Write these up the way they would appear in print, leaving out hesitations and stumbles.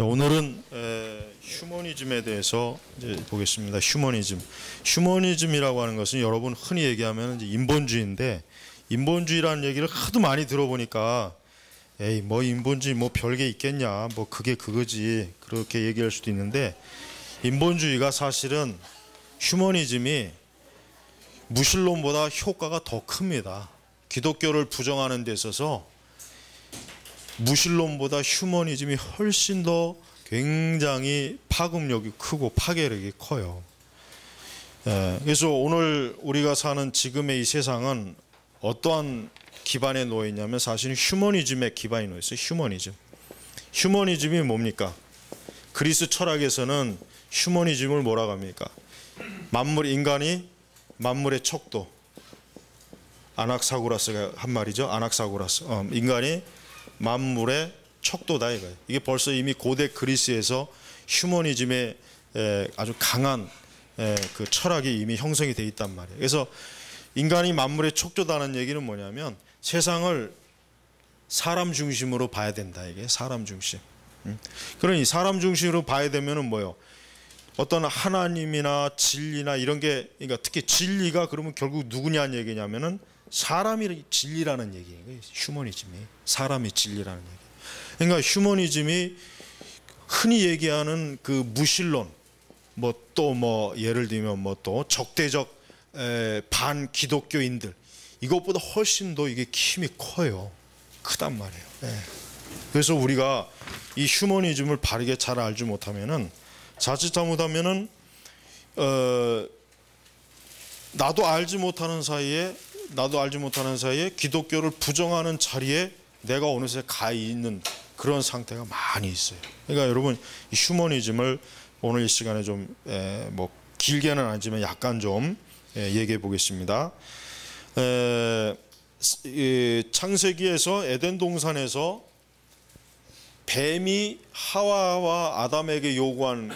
자, 오늘은 휴머니즘에 대해서 이제 보겠습니다. 휴머니즘이라고 하는 것은 여러분 흔히 얘기하면 이제 인본주의인데, 인본주의라는 얘기를 하도 많이 들어보니까 에이 뭐 인본주의 뭐 별게 있겠냐, 뭐 그게 그거지, 그렇게 얘기할 수도 있는데, 인본주의가 사실은 휴머니즘이 무신론보다 효과가 더 큽니다. 기독교를 부정하는 데 있어서 무신론보다 휴머니즘이 훨씬 더 굉장히 파급력이 크고 파괴력이 커요. 그래서 오늘 우리가 사는 지금의 이 세상은 어떠한 기반에 놓여 있냐면 사실은 휴머니즘의 기반에 놓여 있어요. 휴머니즘이 뭡니까? 그리스 철학에서는 휴머니즘을 뭐라고 합니까? 인간이 만물의 척도, 아낙사고라스가 한 말이죠. 아낙사고라스. 인간이 만물의 척도다 이거예요. 이게 벌써 이미 고대 그리스에서 휴머니즘의 아주 강한 그 철학이 이미 형성이 돼 있단 말이에요. 그래서 인간이 만물의 척도다는 얘기는 뭐냐면 세상을 사람 중심으로 봐야 된다. 이게 사람 중심. 그러니 사람 중심으로 봐야 되면은 뭐요? 어떤 하나님이나 진리나 이런 게, 그러니까 특히 진리가 그러면 결국 누구냐는 얘기냐면은 사람이 진리라는 얘기예요. 휴머니즘이 사람이 진리라는 얘기. 그러니까 휴머니즘이 흔히 얘기하는 그 무신론, 뭐 또 뭐 예를 들면 뭐 또 적대적 반 기독교인들, 이것보다 훨씬 더 이게 힘이 커요. 크단 말이에요. 그래서 우리가 이 휴머니즘을 바르게 잘 알지 못하면은, 자칫 잘못하면은 나도 알지 못하는 사이에 기독교를 부정하는 자리에 내가 어느새 가 있는 그런 상태가 많이 있어요. 그러니까 여러분, 이 휴머니즘을 오늘 이 시간에 좀 뭐 길게는 아니지만 약간 좀 얘기해 보겠습니다. 창세기에서 에덴 동산에서 뱀이 하와와 아담에게 요구한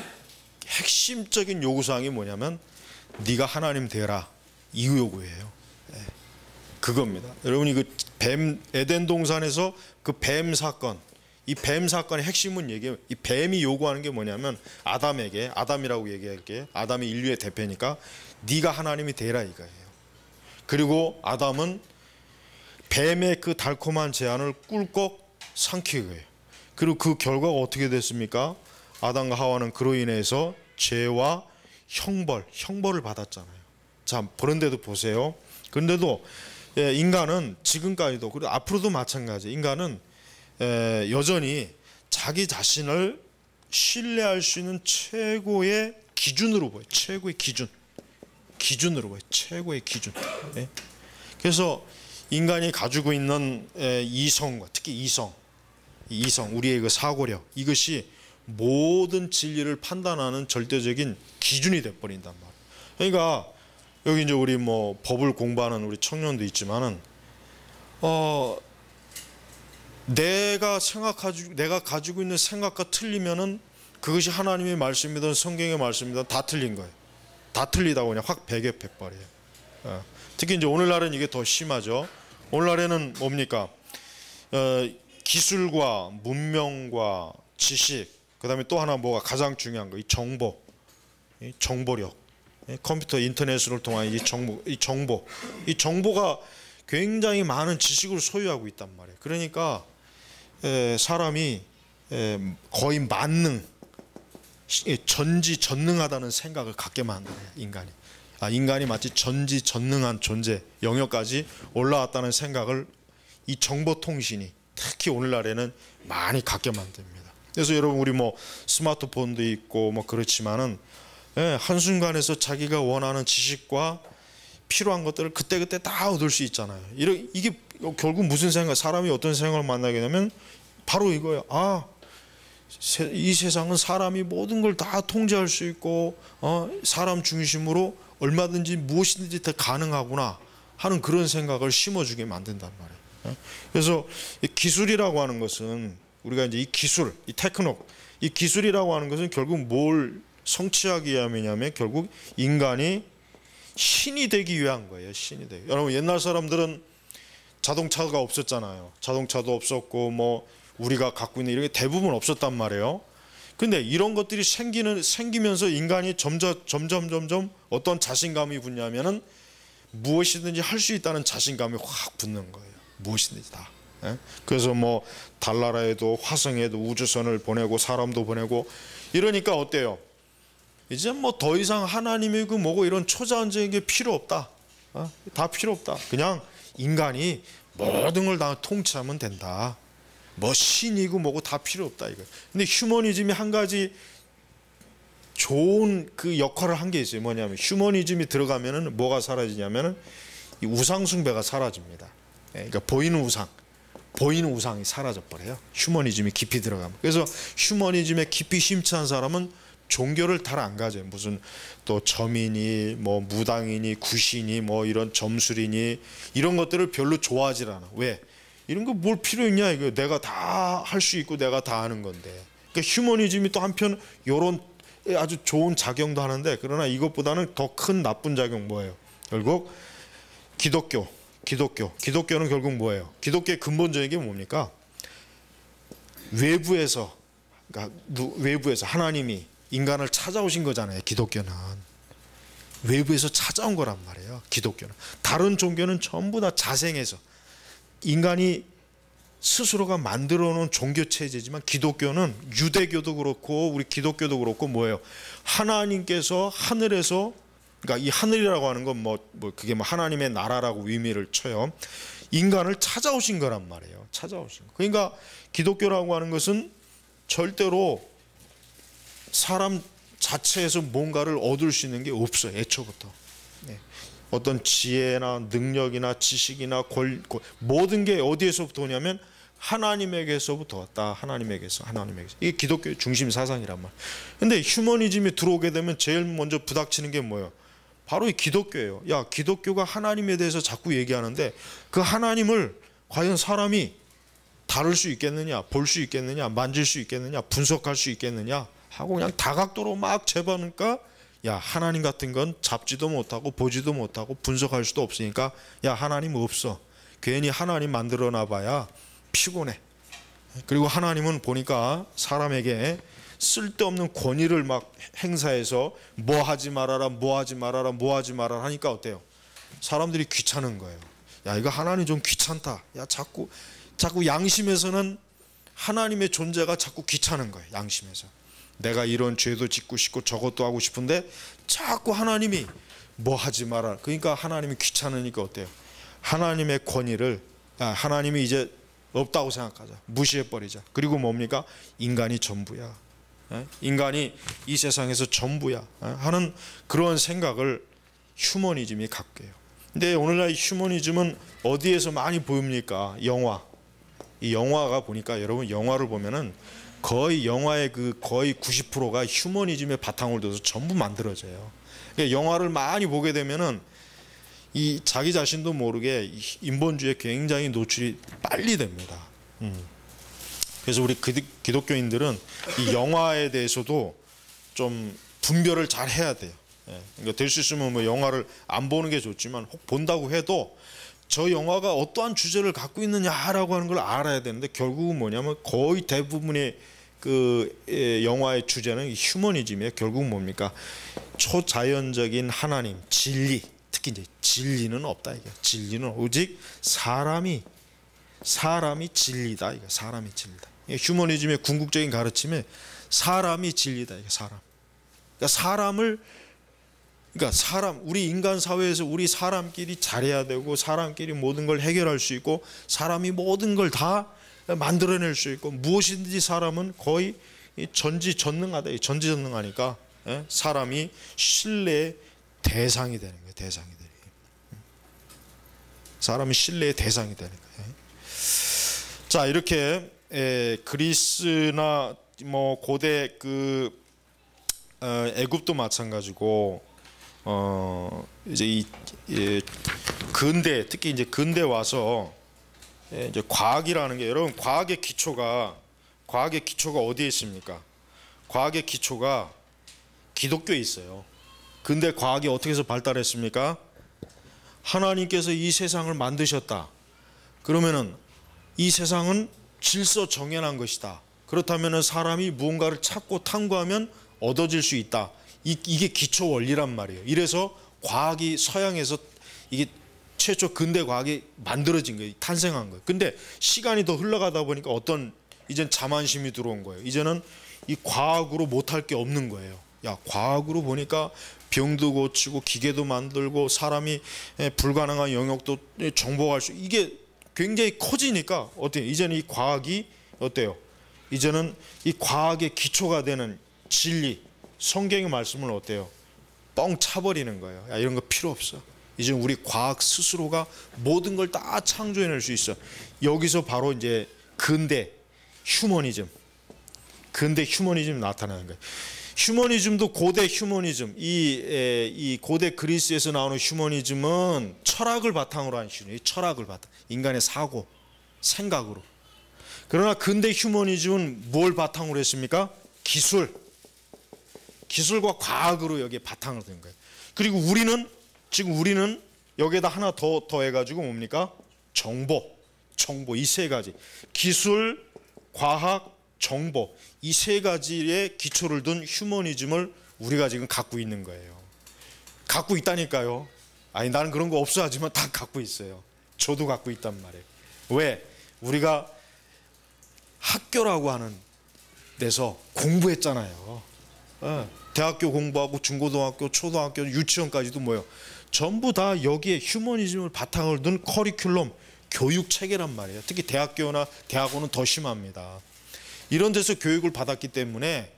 핵심적인 요구사항이 뭐냐면 네가 하나님 되라, 이 요구예요. 그겁니다. 여러분이 그 에덴 동산에서 그 뱀 사건, 이 뱀 사건의 핵심은 얘기해요. 이 뱀이 요구하는 게 뭐냐면 아담이라고 얘기할게요. 아담이 인류의 대표니까 네가 하나님이 되라 이거예요. 그리고 아담은 뱀의 그 달콤한 제안을 꿀꺽 삼킨 거예요. 그리고 그 결과가 어떻게 됐습니까? 아담과 하와는 그로 인해서 죄와 형벌을 받았잖아요. 자, 그런데도 보세요. 그런데도 인간은 지금까지도, 그리고 앞으로도 마찬가지, 인간은 여전히 자기 자신을 신뢰할 수 있는 최고의 기준으로 보여요. 최고의 기준으로 보여요. 최고의 기준. 그래서 인간이 가지고 있는 이성과 특히 이성, 우리의 그 사고력, 이것이 모든 진리를 판단하는 절대적인 기준이 돼버린단 말이에요. 그러니까 여기 이제 우리 뭐 법을 공부하는 우리 청년도 있지만은 내가 가지고 있는 생각과 틀리면은 그것이 하나님의 말씀이든 성경의 말씀이든 다 틀린 거예요. 다 틀리다고 그냥 확 배격해버려요. 특히 이제 오늘날은 이게 더 심하죠. 오늘날에는 뭡니까? 기술과 문명과 지식, 그 다음에 또 하나 뭐가 가장 중요한 거, 이 정보력, 컴퓨터 인터넷을 통한 이 정보가 굉장히 많은 지식을 소유하고 있단 말이에요. 그러니까 사람이 거의 전지전능하다는 생각을 갖게 만들어요. 인간이 마치 전지전능한 존재 영역까지 올라왔다는 생각을 이 정보통신이 특히 오늘날에는 많이 갖게 만듭니다. 그래서 여러분, 우리 뭐 스마트폰도 있고 뭐 그렇지만은 한순간에서 자기가 원하는 지식과 필요한 것들을 그때그때 다 얻을 수 있잖아요. 이게 결국 무슨 사람이 어떤 생각을 만나게 되면 바로 이거예요. 이 세상은 사람이 모든 걸 다 통제할 수 있고 사람 중심으로 얼마든지 무엇이든지 다 가능하구나 하는 그런 생각을 심어주게 만든단 말이에요. 그래서 이 기술이라고 하는 것은, 우리가 이제 이 기술이라고 하는 것은 결국 뭘 성취하기 위함이냐면 결국 인간이 신이 되기 위한 거예요. 여러분, 옛날 사람들은 자동차가 없었잖아요. 자동차도 없었고 뭐 우리가 갖고 있는 이런 게 대부분 없었단 말이에요. 근데 이런 것들이 생기면서 인간이 점점 어떤 자신감이 붙냐면은 무엇이든지 할 수 있다는 자신감이 확 붙는 거예요. 무엇이든지 다. 예? 그래서 뭐 달나라에도 화성에도 우주선을 보내고 사람도 보내고 이러니까 어때요? 이제 뭐 더 이상 하나님이고 뭐고 이런 초자연적인 게 필요 없다. 다 필요 없다. 그냥 인간이 모든 걸 다 통치하면 된다. 뭐 신이고 뭐고 다 필요 없다 이거. 근데 휴머니즘이 한 가지 좋은 그 역할을 한 게 있어요. 뭐냐면 휴머니즘이 들어가면은 뭐가 사라지냐면은 이 우상 숭배가 사라집니다. 그러니까 보이는 우상이 사라져 버려요. 휴머니즘이 깊이 들어가면. 그래서 휴머니즘에 깊이 심취한 사람은 종교를 잘 안 가져요. 무슨 또 점이니 뭐 무당이니 구신이 뭐 이런 점술이니 이런 것들을 별로 좋아하지 않아. 왜? 이런 거 뭘 필요 있냐 이거. 내가 다 할 수 있고 내가 다 하는 건데. 그러니까 휴머니즘이 또 한편 이런 아주 좋은 작용도 하는데, 그러나 이것보다는 더 큰 나쁜 작용 뭐예요? 결국 기독교는 결국 뭐예요? 기독교의 근본적인 게 뭡니까? 외부에서, 그러니까 외부에서 하나님이 인간을 찾아오신 거잖아요. 기독교는 외부에서 찾아온 거란 말이에요. 기독교는. 다른 종교는 전부 다 자생해서 인간이 스스로가 만들어 놓은 종교 체제지만, 기독교는 유대교도 그렇고 우리 기독교도 그렇고 뭐예요? 하나님께서 하늘에서, 그러니까 이 하늘이라고 하는 건 뭐 그게 뭐 하나님의 나라라고 의미를 쳐요. 인간을 찾아오신 거란 말이에요. 찾아오신 거. 그러니까 기독교라고 하는 것은 절대로 사람 자체에서 뭔가를 얻을 수 있는 게 없어요. 애초부터. 네. 어떤 지혜나 능력이나 지식이나 모든 게 어디에서부터 오냐면 하나님에게서부터 왔다. 하나님에게서. 이게 기독교의 중심 사상이란 말이에요. 근데 휴머니즘이 들어오게 되면 제일 먼저 부닥치는 게 뭐예요? 바로 이 기독교예요. 야, 기독교가 하나님에 대해서 자꾸 얘기하는데 그 하나님을 과연 사람이 다룰 수 있겠느냐, 볼 수 있겠느냐, 만질 수 있겠느냐, 분석할 수 있겠느냐 하고 그냥 다각도로 막 재보니까, 야, 하나님 같은 건 잡지도 못하고 보지도 못하고 분석할 수도 없으니까 야, 하나님 없어. 괜히 하나님 만들어 놔봐야 피곤해. 그리고 하나님은 보니까 사람에게 쓸데없는 권위를 막 행사해서 뭐 하지 말아라, 뭐 하지 말아라, 뭐 하지 말아라 하니까 어때요? 사람들이 귀찮은 거예요. 야, 이거 하나님 좀 귀찮다. 야, 자꾸 양심에서는 하나님의 존재가 자꾸 귀찮은 거예요. 양심에서. 내가 이런 죄도 짓고 싶고 저것도 하고 싶은데 자꾸 하나님이 뭐 하지 마라. 그러니까 하나님이 귀찮으니까 어때요? 하나님의 권위를, 하나님이 이제 없다고 생각하자. 무시해버리자. 그리고 뭡니까? 인간이 전부야. 인간이 이 세상에서 전부야 하는 그런 생각을 휴머니즘이 갖게 해요. 근데 오늘날 휴머니즘은 어디에서 많이 보입니까? 이 영화가 보니까, 여러분 영화를 보면은 거의 영화의 거의 90%가 휴머니즘의 바탕을 둬서 전부 만들어져요. 그러니까 영화를 많이 보게 되면은 이 자기 자신도 모르게 인본주의에 굉장히 노출이 빨리 됩니다. 그래서 우리 기독교인들은 이 영화에 대해서도 좀 분별을 잘 해야 돼요. 그러니까 될 수 있으면 뭐 영화를 안 보는 게 좋지만, 혹 본다고 해도 저 영화가 어떠한 주제를 갖고 있느냐라고 하는 걸 알아야 되는데, 결국은 뭐냐면 거의 대부분의 영화의 주제는 휴머니즘이에요. 결국은 뭡니까? 초자연적인 하나님, 진리, 특히 이제 진리는 없다. 이게 진리는 오직 사람이 진리다. 이게 사람이 진리다. 휴머니즘의 궁극적인 가르침에 사람이 진리다. 이게 사람. 그러니까 우리 인간 사회에서 우리 사람끼리 잘해야 되고, 사람끼리 모든 걸 해결할 수 있고, 사람이 모든 걸 다 만들어낼 수 있고, 무엇이든지 사람은 거의 전지전능하다. 전지전능하니까 사람이 신뢰의 대상이 되는 거예요. 대상이 되는 거예요. 사람이 신뢰의 대상이 되는 거예요. 자, 이렇게 그리스나 뭐 고대 애굽도 마찬가지고, 이제 근대, 특히 이제 근대 와서 이제 과학이라는 게, 여러분 과학의 기초가 어디에 있습니까? 과학의 기초가 기독교에 있어요. 근데 과학이 어떻게 해서 발달했습니까? 하나님께서 이 세상을 만드셨다. 그러면은 이 세상은 질서 정연한 것이다. 그렇다면 사람이 무언가를 찾고 탐구하면 얻어질 수 있다. 이게 기초 원리란 말이에요. 이래서 과학이 서양에서 이게 최초 근대 과학이 만들어진 거예요. 탄생한 거예요. 근데 시간이 더 흘러가다 보니까 이젠 자만심이 들어온 거예요. 이제는 이 과학으로 못할 게 없는 거예요. 야, 과학으로 보니까 병도 고치고 기계도 만들고 사람이 불가능한 영역도 정복할 수, 이게 굉장히 커지니까 어때요? 이제는 이 과학이 어때요? 이제는 이 과학의 기초가 되는 진리, 성경의 말씀을 어때요? 뻥 차버리는 거예요. 야, 이런 거 필요 없어. 이제 우리 과학 스스로가 모든 걸 다 창조해낼 수 있어. 여기서 바로 이제 근대 휴머니즘 나타나는 거예요. 휴머니즘도 고대 휴머니즘, 이 고대 그리스에서 나오는 휴머니즘은 철학을 바탕으로 한 철학을 바탕, 인간의 사고, 생각으로. 그러나 근대 휴머니즘은 뭘 바탕으로 했습니까? 기술과 과학으로 여기에 바탕을 둔 거예요. 그리고 우리는 여기에다 하나 더 해가지고 뭡니까? 정보 이 세 가지, 기술, 과학, 정보, 이 세 가지의 기초를 둔 휴머니즘을 우리가 지금 갖고 있는 거예요. 갖고 있다니까요. 아니, 나는 그런 거 없어 하지만 다 갖고 있어요. 저도 갖고 있단 말이에요. 왜? 우리가 학교라고 하는 데서 공부했잖아요. 대학교 공부하고 중고등학교, 초등학교, 유치원까지도 뭐예요? 전부 다 여기에 휴머니즘을 바탕을 둔 커리큘럼, 교육 체계란 말이에요. 특히 대학교나 대학원은 더 심합니다. 이런 데서 교육을 받았기 때문에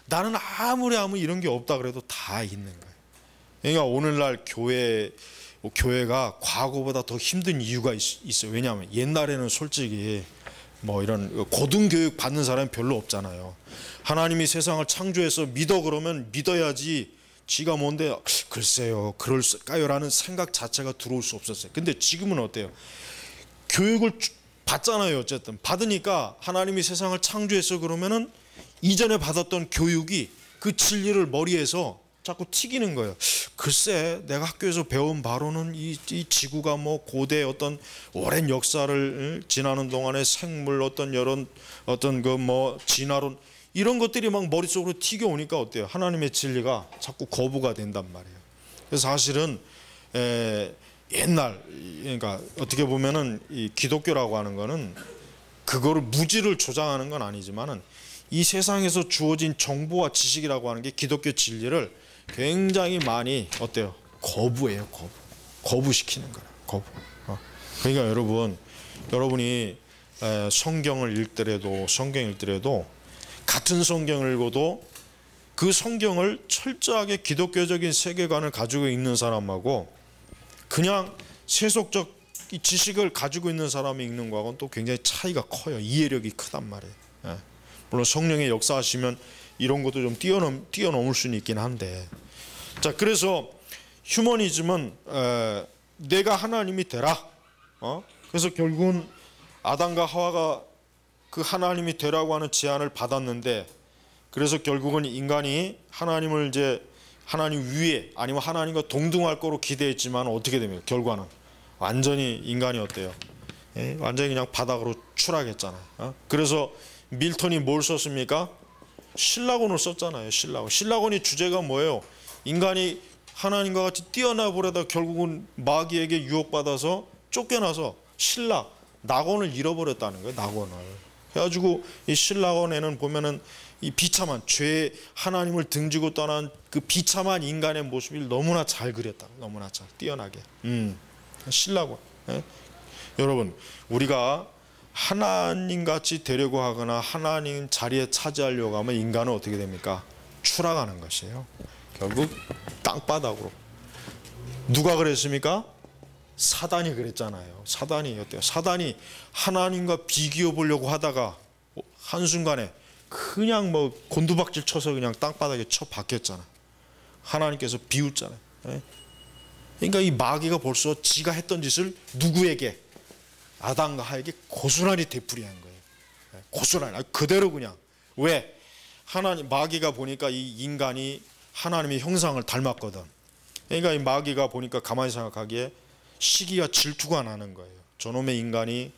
나는 아무리 이런 게 없다 그래도 다 있는 거예요. 그러니까 오늘날 교회가 과거보다 더 힘든 이유가 있어요. 왜냐하면 옛날에는 솔직히 뭐 이런 고등교육 받는 사람이 별로 없잖아요. 하나님이 세상을 창조해서 믿어 그러면 믿어야지, 지가 뭔데 글쎄요 그럴까요 라는 생각 자체가 들어올 수 없었어요. 근데 지금은 어때요? 교육을 받잖아요. 어쨌든 받으니까 하나님이 세상을 창조해서 그러면은 이전에 받았던 교육이 그 진리를 머리에서 자꾸 튀기는 거예요. 글쎄 내가 학교에서 배운 바로는 이 지구가 뭐 고대 어떤 오랜 역사를 지나는 동안에 생물 어떤 그 뭐 진화론, 이런 것들이 막 머릿속으로 튀겨오니까 어때요? 하나님의 진리가 자꾸 거부가 된단 말이에요. 그래서 사실은 그러니까 어떻게 보면은 이 기독교라고 하는 거는 그거를 무지를 조장하는 건 아니지만은 이 세상에서 주어진 정보와 지식이라고 하는 게 기독교 진리를 굉장히 많이 어때요? 거부해요. 거부시키는 거예요. 거부. 그러니까 여러분이 성경을 읽더라도 같은 성경을 읽어도 그 성경을 철저하게 기독교적인 세계관을 가지고 있는 사람하고 그냥 세속적 지식을 가지고 있는 사람이 읽는 거하고는 또 굉장히 차이가 커요. 이해력이 크단 말이에요. 물론 성령의 역사하시면 이런 것도 좀 뛰어넘을 수는 있긴 한데, 자, 그래서 휴머니즘은 내가 하나님이 되라. 그래서 결국은 아담과 하와가 그 하나님이 되라고 하는 제안을 받았는데, 그래서 결국은 인간이 하나님을 이제 하나님 위에 아니면 하나님과 동등할 거로 기대했지만 어떻게 됩니까? 결과는 완전히 인간이 어때요? 완전히 그냥 바닥으로 추락했잖아요. 그래서 밀턴이 뭘 썼습니까? 신라곤을 썼잖아요. 신라곤이 주제가 뭐예요? 인간이 하나님과 같이 뛰어나 보려다 결국은 마귀에게 유혹받아서 쫓겨나서 낙원을 잃어버렸다는 거예요. 낙원을. 그래가지고 이 신라곤에는 보면은 이 비참한 죄, 하나님을 등지고 떠난 그 비참한 인간의 모습을 너무나 잘 그렸다. 너무나 잘 뛰어나게. 신라곤. 여러분, 우리가 하나님같이 되려고 하거나 하나님 자리에 차지하려고 하면 인간은 어떻게 됩니까? 추락하는 것이에요. 결국 땅바닥으로. 누가 그랬습니까? 사단이 그랬잖아요. 사단이 어때요? 사단이 하나님과 비교해 보려고 하다가 한순간에 그냥 뭐 곤두박질 쳐서 그냥 땅바닥에 쳐 박혔잖아. 하나님께서 비웃잖아요. 그러니까 이 마귀가 벌써 지가 했던 짓을 누구에게? 아담과 하에게 고스란히 되풀이한 거예요. 고스란히 그대로 그냥. 왜? 마귀가 보니까 이 인간이 하나님의 형상을 닮았거든. 그러니까 이 마귀가 보니까 가만히 생각하기에 시기와 질투가 나는 거예요. 저놈의 인간이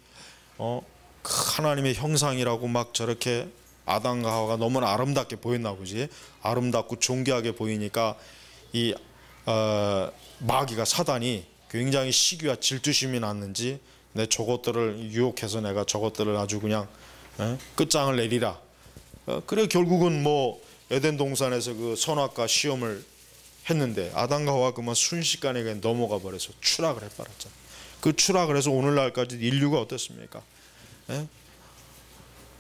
하나님의 형상이라고 막 저렇게 아담과 하와가 너무나 아름답게 보였나 보지. 아름답고 존귀하게 보이니까 이 마귀가 사단이 굉장히 시기와 질투심이 났는지 내 저것들을 유혹해서 내가 저것들을 아주 그냥 끝장을 내리라. 그래 결국은 뭐 에덴 동산에서 그 선악과 시험을 했는데 아담과 하와가 그만 순식간에 그냥 넘어가 버려서 추락을 해버렸잖아. 그 추락을 해서 오늘날까지 인류가 어떻습니까?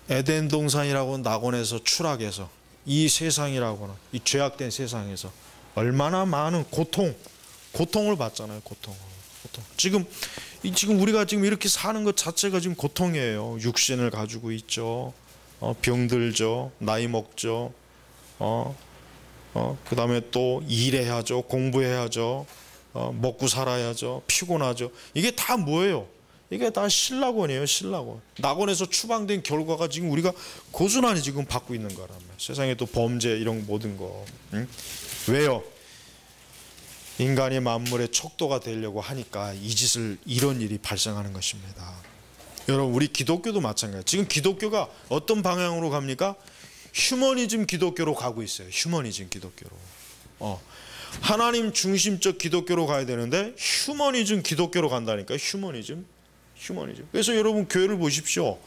에덴 동산이라고 낙원에서 추락해서 이 세상이라고는 이 죄악된 세상에서 얼마나 많은 고통을 받잖아요. 고통. 지금 우리가 지금 이렇게 사는 것 자체가 지금 고통이에요. 육신을 가지고 있죠. 병들죠. 나이 먹죠. 그 다음에 또 일해야죠. 공부해야죠. 먹고 살아야죠. 피곤하죠. 이게 다 뭐예요? 이게 다 신락원이에요. 신락원. 낙원에서 추방된 결과가 지금 우리가 고스란히 지금 받고 있는 거란 말이에요. 세상에 또 범죄 이런 모든 거. 왜요? 인간이 만물의 척도가 되려고 하니까 이런 일이 발생하는 것입니다. 여러분 우리 기독교도 마찬가지예요. 지금 기독교가 어떤 방향으로 갑니까? 휴머니즘 기독교로 가고 있어요. 휴머니즘 기독교로. 하나님 중심적 기독교로 가야 되는데 휴머니즘 기독교로 간다니까요. 휴머니즘. 그래서 여러분 교회를 보십시오.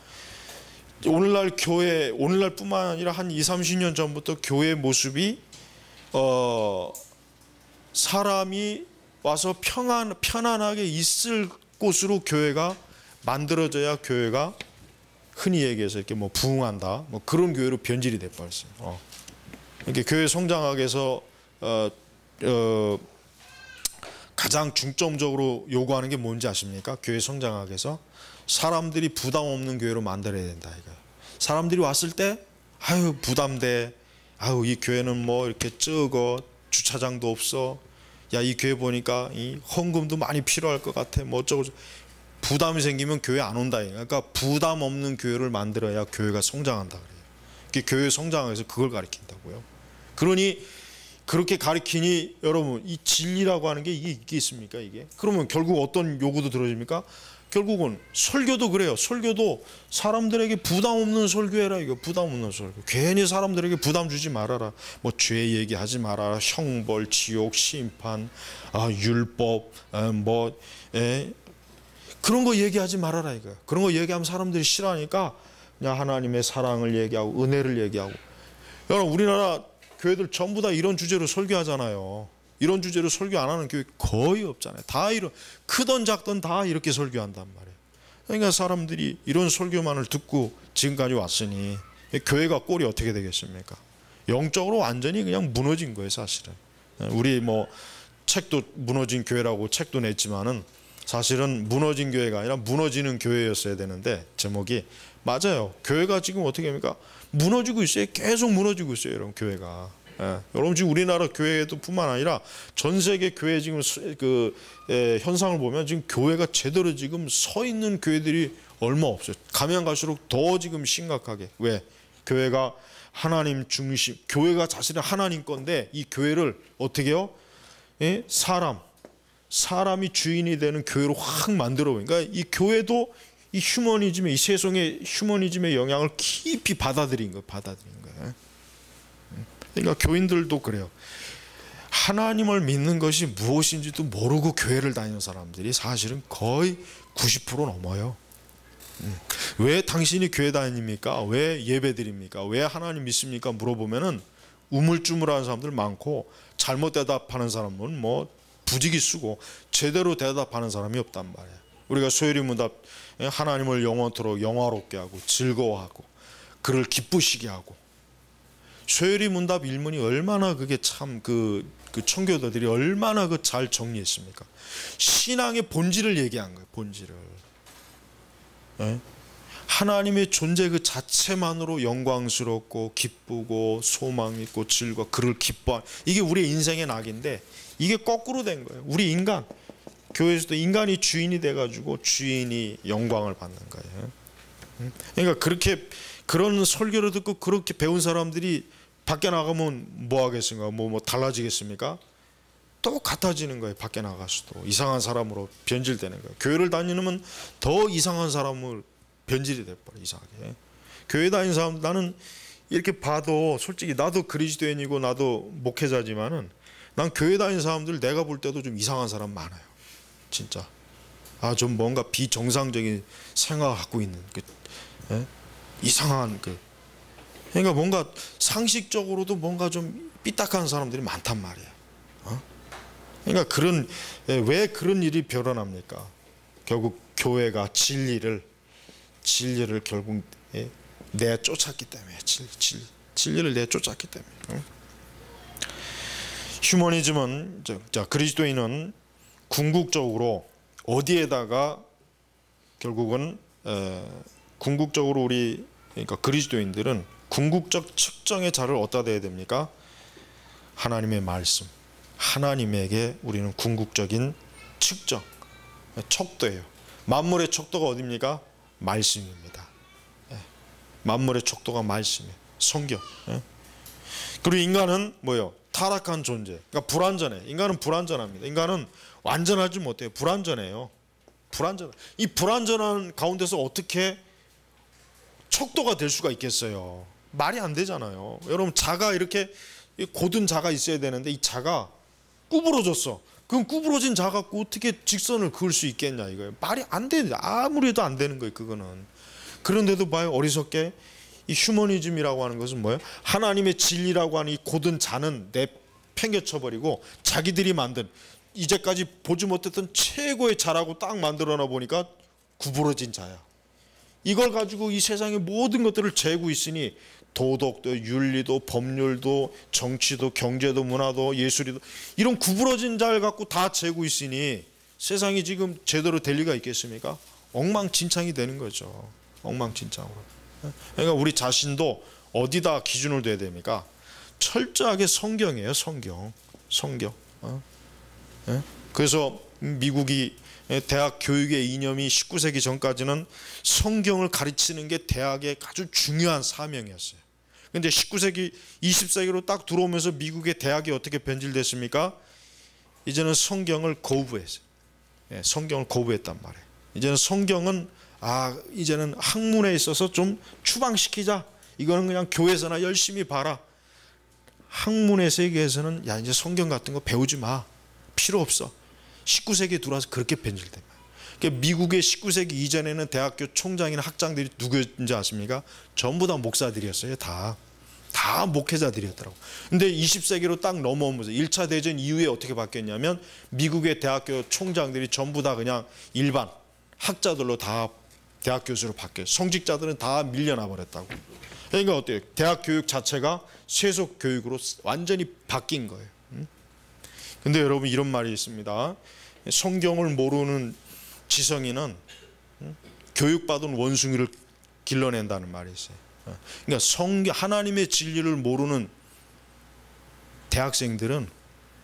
오늘날뿐만 아니라 한 20-30년 전부터 교회 모습이 사람이 와서 편안하게 있을 곳으로 교회가 만들어져야 교회가 흔히 얘기해서 이렇게 뭐 부흥한다, 뭐 그런 교회로 변질이 돼 버렸어요. 이렇게 교회 성장하기 위해서 가장 중점적으로 요구하는 게 뭔지 아십니까? 교회 성장하기 위해서 사람들이 부담 없는 교회로 만들어야 된다 이거예요. 사람들이 왔을 때 아유 부담돼, 아유 이 교회는 뭐 이렇게 적어, 주차장도 없어, 야 이 교회 보니까 이 헌금도 많이 필요할 것 같아, 뭐 어쩌고 부담이 생기면 교회 안 온다. 그러니까 부담 없는 교회를 만들어야 교회가 성장한다 그래요. 교회 성장해서 그걸 가리킨다고요. 그러니 그렇게 가리키니 여러분 이 진리라고 하는 게 이게 있습니까? 이게 그러면 결국 어떤 요구도 들어집니까? 결국은 설교도 그래요. 설교도 사람들에게 부담 없는 설교해라. 이거 부담 없는 설교. 괜히 사람들에게 부담 주지 말아라. 뭐 죄 얘기하지 말아라. 형벌, 지옥, 심판, 율법, 그런 거 얘기하지 말아라 이거. 그런 거 얘기하면 사람들이 싫어하니까 그냥 하나님의 사랑을 얘기하고 은혜를 얘기하고. 여러분 우리나라 교회들 전부 다 이런 주제로 설교하잖아요. 이런 주제로 설교 안 하는 교회 거의 없잖아요. 다 이런 크던 작던 다 이렇게 설교한단 말이에요. 그러니까 사람들이 이런 설교만을 듣고 지금까지 왔으니 교회가 꼴이 어떻게 되겠습니까? 영적으로 완전히 그냥 무너진 거예요, 사실은. 우리 뭐 책도 무너진 교회라고 책도 냈지만은 사실은 무너진 교회가 아니라 무너지는 교회였어야 되는데 제목이 맞아요. 교회가 지금 어떻게 합니까? 무너지고 있어요. 계속 무너지고 있어요, 여러분 교회가. 여러분 지금 우리나라 교회도 뿐만 아니라 전 세계 교회 지금 현상을 보면 지금 교회가 제대로 지금 서 있는 교회들이 얼마 없어요. 가면 갈수록 더 지금 심각하게. 왜? 교회가 하나님 중심, 교회가 사실은 하나님 건데 이 교회를 어떻게 해요? 사람이 주인이 되는 교회로 확 만들어. 그러니까 이 교회도 이 휴머니즘의, 이 세상의 휴머니즘의 영향을 깊이 받아들인 거예요. 그러니까 교인들도 그래요. 하나님을 믿는 것이 무엇인지도 모르고 교회를 다니는 사람들이 사실은 거의 90% 넘어요. 왜 당신이 교회 다닙니까? 왜 예배 드립니까? 왜 하나님 믿습니까? 물어보면은 우물쭈물하는 사람들 많고 잘못 대답하는 사람은 뭐 부지기 쓰고 제대로 대답하는 사람이 없단 말이에요. 우리가 소요리 문답 하나님을 영원토록 영화롭게 하고 즐거워하고 그를 기쁘시게 하고 소요리 문답 일문이 얼마나 그게 참 그 청교도들이 얼마나 그 잘 정리했습니까? 신앙의 본질을 얘기한 거예요. 본질을. 하나님의 존재 그 자체만으로 영광스럽고 기쁘고 소망 있고 즐거워 그를 기뻐한 이게 우리의 인생의 낙인데 이게 거꾸로 된 거예요. 우리 인간 교회에서도 인간이 주인이 돼가지고 주인이 영광을 받는 거예요. 그러니까 그렇게 그런 설교를 듣고 그렇게 배운 사람들이 밖에 나가면 뭐 하겠습니까? 뭐 달라지겠습니까? 똑같아지는 거예요. 밖에 나가서도 이상한 사람으로 변질되는 거예요. 교회를 다니면 더 이상한 사람을 변질이 돼버려. 이상하게 교회 다니는 사람 나는 이렇게 봐도 솔직히 나도 그리스도인이고 나도 목회자지만은 난 교회 다니는 사람들 내가 볼 때도 좀 이상한 사람 많아요. 진짜. 좀 뭔가 비정상적인 생각을 갖고 있는 이상한 그러니까 뭔가 상식적으로도 뭔가 좀 삐딱한 사람들이 많단 말이에요. 그러니까 왜 그런 일이 벌어납니까? 결국 교회가 진리를 결국 내쫓았기 때문에 진리를 내쫓았기 때문에. 휴머니즘은 그리스도인은 궁극적으로 어디에다가 결국은 궁극적으로 그러니까 그리스도인들은 궁극적 측정의 자를 어디다 대야 됩니까? 하나님의 말씀, 하나님에게 우리는 궁극적인 측정, 척도예요. 만물의 척도가 어디입니까? 말씀입니다. 만물의 척도가 말씀이에요. 성경. 그리고 인간은 뭐예요? 타락한 존재. 그러니까 불완전해. 인간은 불완전합니다. 인간은 완전하지 못해요. 불완전해요. 이 불완전한 가운데서 어떻게 척도가 될 수가 있겠어요? 말이 안 되잖아요. 여러분, 자가 이렇게 고든 자가 있어야 되는데 이 자가 구부러졌어. 그럼 구부러진 자 갖고 어떻게 직선을 그을 수 있겠냐 이거예요. 말이 안 되는데 아무리 해도 안 되는 거예요. 그거는. 그런데도 봐요. 어리석게 이 휴머니즘이라고 하는 것은 뭐예요? 하나님의 진리라고 하는 이 고든 자는 내팽개쳐버리고 자기들이 만든 이제까지 보지 못했던 최고의 자라고 딱 만들어놔 보니까 구부러진 자야. 이걸 가지고 이 세상의 모든 것들을 재고 있으니 도덕도 윤리도 법률도 정치도 경제도 문화도 예술이도 이런 구부러진 자를 갖고 다 재고 있으니 세상이 지금 제대로 될 리가 있겠습니까? 엉망진창이 되는 거죠. 엉망진창으로. 그러니까 우리 자신도 어디다 기준을 둬야 됩니까? 철저하게 성경이에요. 성경. 그래서 미국이 대학 교육의 이념이 19세기 전까지는 성경을 가르치는 게 대학의 아주 중요한 사명이었어요. 그런데 19세기, 20세기로 딱 들어오면서 미국의 대학이 어떻게 변질됐습니까? 이제는 성경을 거부했어요. 성경을 거부했단 말이에요. 이제는 성경은 이제는 학문에 있어서 좀 추방시키자. 이거는 그냥 교회에서나 열심히 봐라. 학문의 세계에서는 이제 성경 같은 거 배우지 마. 필요 없어. 19세기에 들어와서 그렇게 변질된 거예요. 그러니까 미국의 19세기 이전에는 대학교 총장이나 학장들이 누구였는지 아십니까? 전부 다 목사들이었어요. 다 목회자들이었더라고. 근데 20세기로 딱 넘어오면서 1차 대전 이후에 어떻게 바뀌었냐면 미국의 대학교 총장들이 전부 다 그냥 일반 학자들로 다 대학 교수로 바뀌었어요. 성직자들은 다 밀려나 버렸다고. 그러니까 어때요? 대학 교육 자체가 세속 교육으로 완전히 바뀐 거예요. 근데 여러분 이런 말이 있습니다. 성경을 모르는 지성인은 교육받은 원숭이를 길러낸다는 말이 있어요. 그러니까 하나님의 진리를 모르는 대학생들은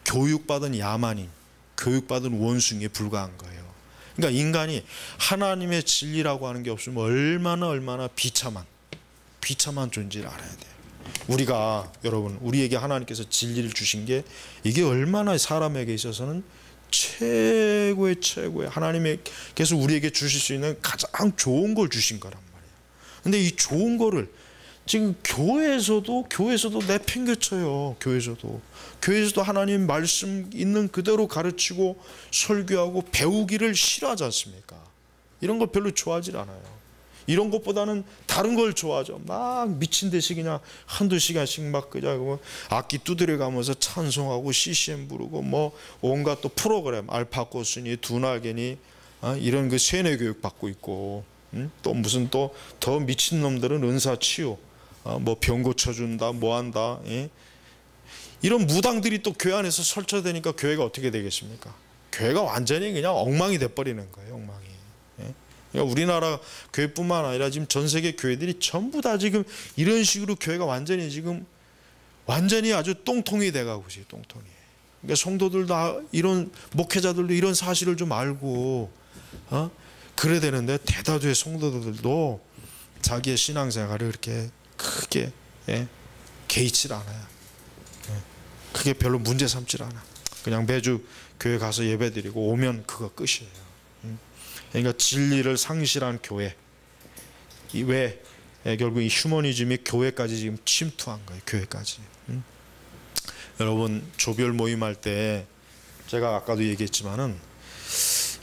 교육받은 야만인, 교육받은 원숭이에 불과한 거예요. 그러니까 인간이 하나님의 진리라고 하는 게 없으면 얼마나 비참한 존재를 알아야 돼요. 여러분 우리에게 하나님께서 진리를 주신 게 이게 얼마나 사람에게 있어서는 최고의 하나님께서 우리에게 주실 수 있는 가장 좋은 걸 주신 거란 말이에요. 근데 이 좋은 거를 지금 교회에서도 내팽개쳐요. 교회에서도 하나님 말씀 있는 그대로 가르치고 설교하고 배우기를 싫어하지 않습니까? 이런 거 별로 좋아하지 않아요. 이런 것보다는 다른 걸 좋아하죠. 막 미친 듯이 그냥 한두 시간씩 막 그냥 악기 두드려 가면서 찬송하고 CCM 부르고 뭐 온갖 또 프로그램 알파고스니 두나게니 이런 그 세뇌 교육 받고 있고 또 무슨 또 더 미친 놈들은 은사 치유 뭐 병 고쳐준다 뭐 한다 이런 무당들이 또 교회 안에서 설쳐되니까 교회가 어떻게 되겠습니까? 교회가 완전히 그냥 엉망이 돼버리는 거예요. 엉망이. 그러니까 우리나라 교회뿐만 아니라 지금 전 세계 교회들이 전부 다 지금 이런 식으로 교회가 완전히 아주 똥통이 돼가고 있어요. 똥통이. 그러니까 성도들도 이런 목회자들도 이런 사실을 좀 알고 그래야 되는데 대다수의 성도들도 자기의 신앙생활을 이렇게 크게 개의치 않아요. 크게 별로 문제 삼지 않아. 그냥 매주 교회 가서 예배드리고 오면 그거 끝이에요. 그러니까 진리를 상실한 교회. 왜 결국 이 휴머니즘이 교회까지 지금 침투한 거예요. 교회까지. 여러분 조별 모임할 때 제가 아까도 얘기했지만은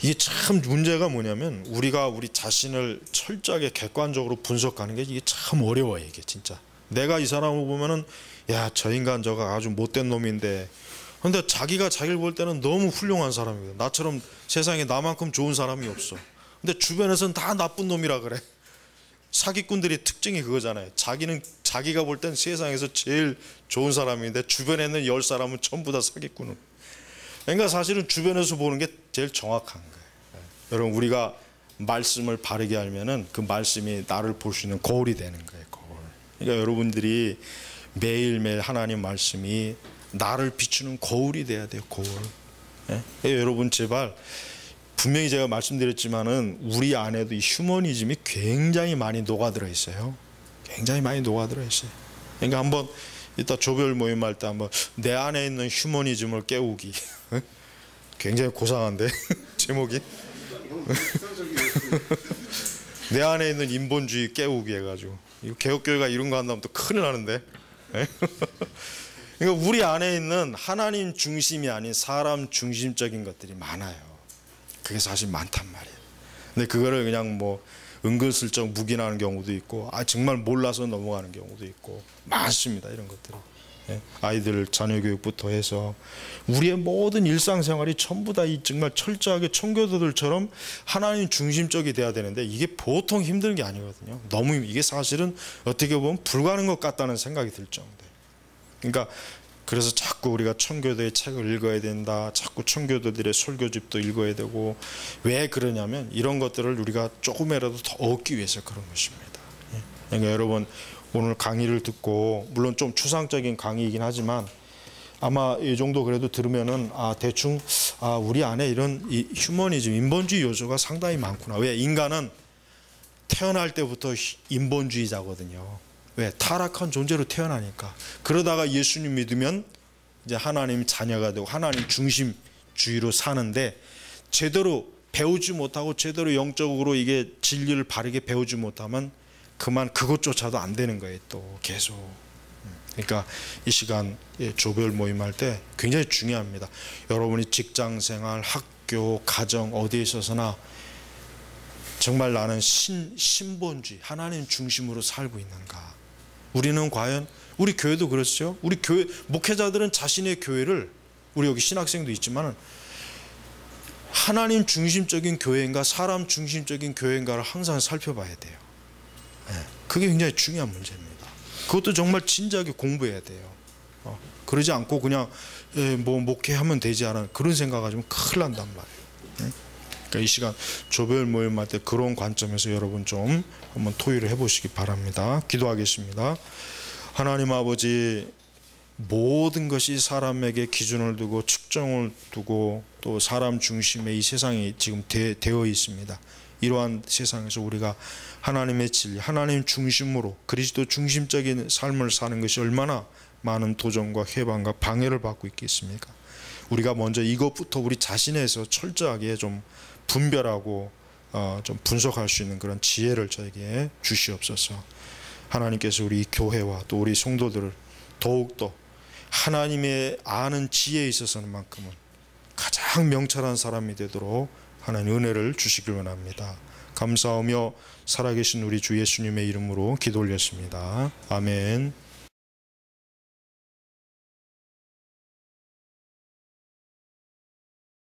이게 참 문제가 뭐냐면 우리가 우리 자신을 철저하게 객관적으로 분석하는 게 이게 참 어려워요. 이게 진짜 내가 이 사람을 보면은 야, 저 인간 저거 아주 못된 놈인데, 근데 자기가 자기를 볼 때는 너무 훌륭한 사람이거든. 나처럼 세상에 나만큼 좋은 사람이 없어. 근데 주변에서는 다 나쁜 놈이라 그래. 사기꾼들의 특징이 그거잖아요. 자기는 자기가 볼 땐 세상에서 제일 좋은 사람인데 주변에 있는 10사람은 전부 다 사기꾼은. 그러니까 사실은 주변에서 보는 게 제일 정확한 거예요. 여러분 우리가 말씀을 바르게 알면은 그 말씀이 나를 볼 수 있는 거울이 되는 거예요. 거울. 그러니까 여러분들이 매일매일 하나님 말씀이 나를 비추는 거울이 돼야 돼요. 거울. 여러분 제발, 분명히 제가 말씀드렸지만은 우리 안에도 이 휴머니즘이 굉장히 많이 녹아들어 있어요. 굉장히 많이 녹아들어 있어요. 그러니까 한번 이따 조별 모임할 때 한번 내 안에 있는 휴머니즘을 깨우기. 굉장히 고상한데 제목이. 내 안에 있는 인본주의 깨우기 해가지고, 이거 개혁교회가 이런 거 한다면 또 큰일 나는데. 그러니까 우리 안에 있는 하나님 중심이 아닌 사람 중심적인 것들이 많아요. 그게 사실 많단 말이에요. 근데 그거를 그냥 뭐 은근슬쩍 묵인하는 경우도 있고, 정말 몰라서 넘어가는 경우도 있고 많습니다. 이런 것들이. 아이들 자녀 교육부터 해서 우리의 모든 일상생활이 전부 다 이 정말 철저하게 청교도들처럼 하나님 중심적이 돼야 되는데 이게 보통 힘든 게 아니거든요. 너무 이게 사실은 어떻게 보면 불가능한 것 같다는 생각이 들 정도. 그러니까 그래서 자꾸 우리가 청교도의 책을 읽어야 된다. 자꾸 청교도들의 설교집도 읽어야 되고, 왜 그러냐면 이런 것들을 우리가 조금이라도 더 얻기 위해서 그런 것입니다. 그러니까 여러분 오늘 강의를 듣고, 물론 좀 추상적인 강의이긴 하지만 아마 이 정도 그래도 들으면은 대충 우리 안에 이런 이 휴머니즘, 인본주의 요소가 상당히 많구나. 왜? 인간은 태어날 때부터 인본주의자거든요. 왜? 타락한 존재로 태어나니까. 그러다가 예수님 믿으면 이제 하나님 자녀가 되고 하나님 중심주의로 사는데, 제대로 배우지 못하고 제대로 영적으로 이게 진리를 바르게 배우지 못하면 그만 그것조차도 안 되는 거예요. 또 계속. 그러니까 이 시간 조별 모임할 때 굉장히 중요합니다. 여러분이 직장생활, 학교, 가정 어디에 있어서나 정말 나는 신본주의, 하나님 중심으로 살고 있는가. 우리는 과연, 우리 교회도 그렇죠. 우리 교회 목회자들은 자신의 교회를, 우리 여기 신학생도 있지만 하나님 중심적인 교회인가 사람 중심적인 교회인가를 항상 살펴봐야 돼요. 그게 굉장히 중요한 문제입니다. 그것도 정말 진지하게 공부해야 돼요. 그러지 않고 그냥 뭐 목회하면 되지 않아, 그런 생각하시면 큰일 난단 말이에요. 그러니까 이 시간 조별 모임할 때 그런 관점에서 여러분 좀 한번 토의를 해보시기 바랍니다. 기도하겠습니다. 하나님 아버지, 모든 것이 사람에게 기준을 두고 측정을 두고 또 사람 중심의 이 세상이 지금 되어 있습니다. 이러한 세상에서 우리가 하나님의 진리, 하나님 중심으로 그리스도 중심적인 삶을 사는 것이 얼마나 많은 도전과 해방과 방해를 받고 있겠습니까? 우리가 먼저 이것부터 우리 자신에서 철저하게 좀 분별하고 좀 분석할 수 있는 그런 지혜를 저에게 주시옵소서. 하나님께서 우리 교회와 또 우리 성도들을 더욱더 하나님의 아는 지혜에 있어서만큼은 가장 명철한 사람이 되도록 하나님 은혜를 주시길 원합니다. 감사하며 살아계신 우리 주 예수님의 이름으로 기도 올렸습니다. 아멘.